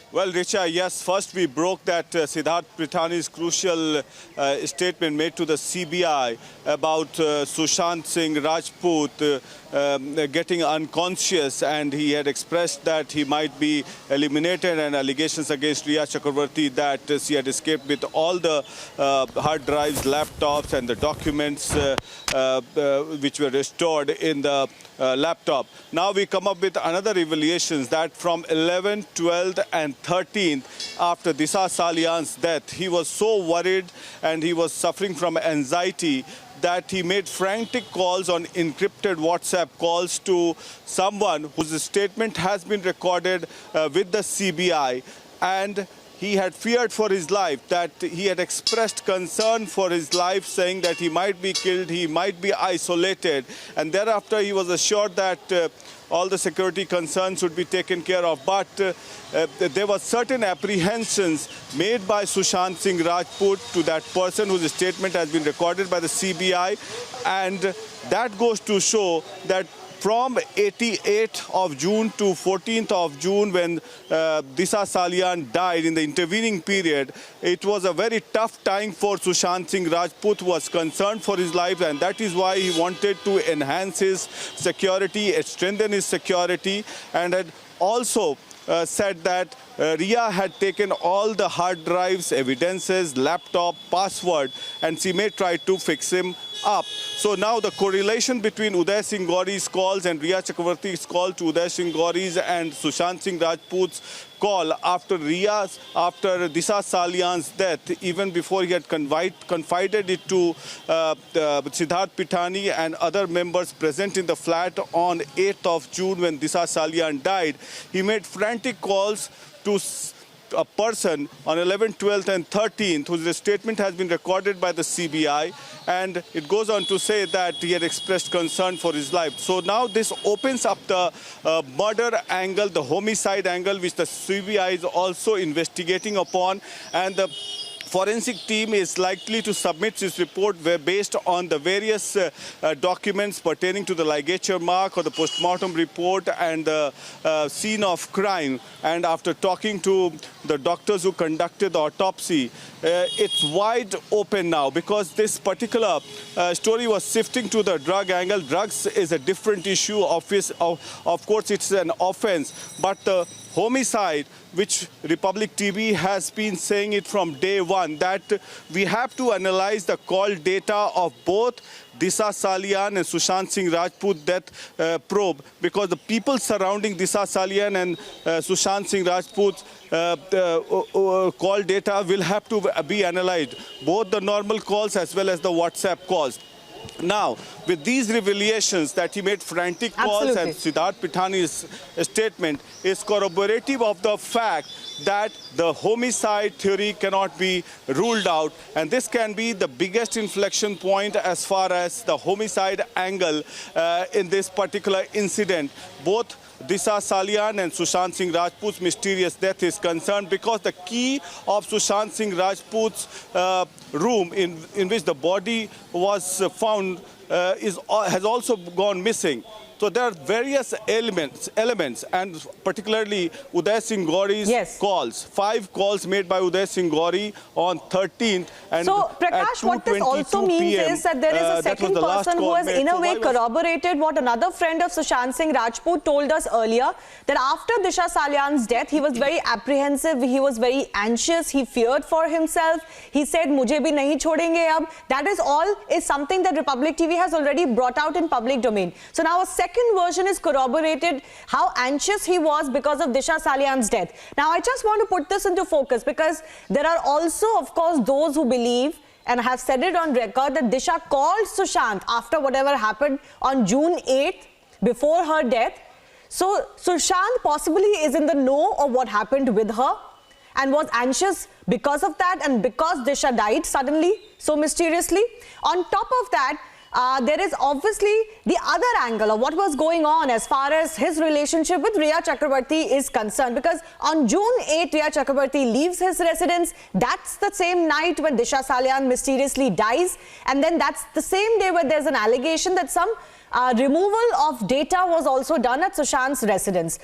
Well, Richa, yes, first we broke that Siddharth Pritani's crucial statement made to the CBI about Sushant Singh Rajput getting unconscious, and he had expressed that he might be eliminated, and allegations against Riya Chakravarti that she had escaped with all the hard drives, laptops and the documents which were restored in the laptop. Now we come up with another revelations that from 11th, 12th and 13th, after Disha Salian's death, he was so worried and he was suffering from anxiety that he made frantic calls on encrypted WhatsApp calls to someone whose statement has been recorded with the CBI, and he had feared for his life, that he had expressed concern for his life, saying that he might be killed, he might be isolated, and thereafter he was assured that all the security concerns would be taken care of. But there were certain apprehensions made by Sushant Singh Rajput to that person whose statement has been recorded by the CBI, and that goes to show that from 88th of June to 14th of June, when Disha Salian died, in the intervening period, it was a very tough time for Sushant Singh Rajput, who was concerned for his life, and that is why he wanted to enhance his security, strengthen his security, and had also said that Riya had taken all the hard drives, evidences, laptop, password, and she may try to fix him up. So now the correlation between Uday Singh Gauri's calls and Riya Chakravarti's call to Uday Singh Gauri's and Sushant Singh Rajput's call after Disha Salian's death, even before he had confided it to Siddharth Pitani and other members present in the flat on 8th of June when Disha Salian died, he made frantic calls to a person on 11th, 12th and 13th whose statement has been recorded by the CBI, and it goes on to say that he had expressed concern for his life. So now this opens up the murder angle, the homicide angle, which the CBI is also investigating upon, and the forensic team is likely to submit its report based on the various documents pertaining to the ligature mark or the postmortem report and the scene of crime. And after talking to the doctors who conducted the autopsy, it's wide open now, because this particular story was shifting to the drug angle. Drugs is a different issue. Of course, it's an offense, but the homicide, which Republic TV has been saying it from day one, that we have to analyze the call data of both Disha Salian and Sushant Singh Rajput death probe, because the people surrounding Disha Salian and Sushant Singh Rajput's call data will have to be analyzed, both the normal calls as well as the WhatsApp calls. Now, with these revelations that he made frantic calls, and Siddharth Pitani's statement is corroborative of the fact that the homicide theory cannot be ruled out, and this can be the biggest inflection point as far as the homicide angle in this particular incident. Both Disha Salian and Sushant Singh Rajput's mysterious death is concerned, because the key of Sushant Singh Rajput's room in which the body was found has also gone missing. So there are various elements, and particularly Uday Singh Gauri's calls. 5 calls made by Uday Singh Gauri on 13th. And so, Prakash, what this also means is that there is a second person who has in a way corroborated what another friend of Sushant Singh Rajput told us earlier, that after Disha Salian's death, he was very apprehensive, he was very anxious, he feared for himself. He said, "Mujhe bhi nahi chhodenge ab." That is something that Republic TV has already brought out in public domain. So now a second version is corroborated, how anxious he was because of Disha Salian's death. Now, I just want to put this into focus, because there are also, of course, those who believe and have said it on record that Disha called Sushant after whatever happened on June 8th, before her death. So Sushant possibly is in the know of what happened with her and was anxious because of that, and because Disha died suddenly, so mysteriously. On top of that, there is obviously the other angle of what was going on as far as his relationship with Riya Chakravarti is concerned, because on June 8th, Riya Chakravarti leaves his residence. That's the same night when Disha Salian mysteriously dies, and then that's the same day where there's an allegation that some removal of data was also done at Sushant's residence.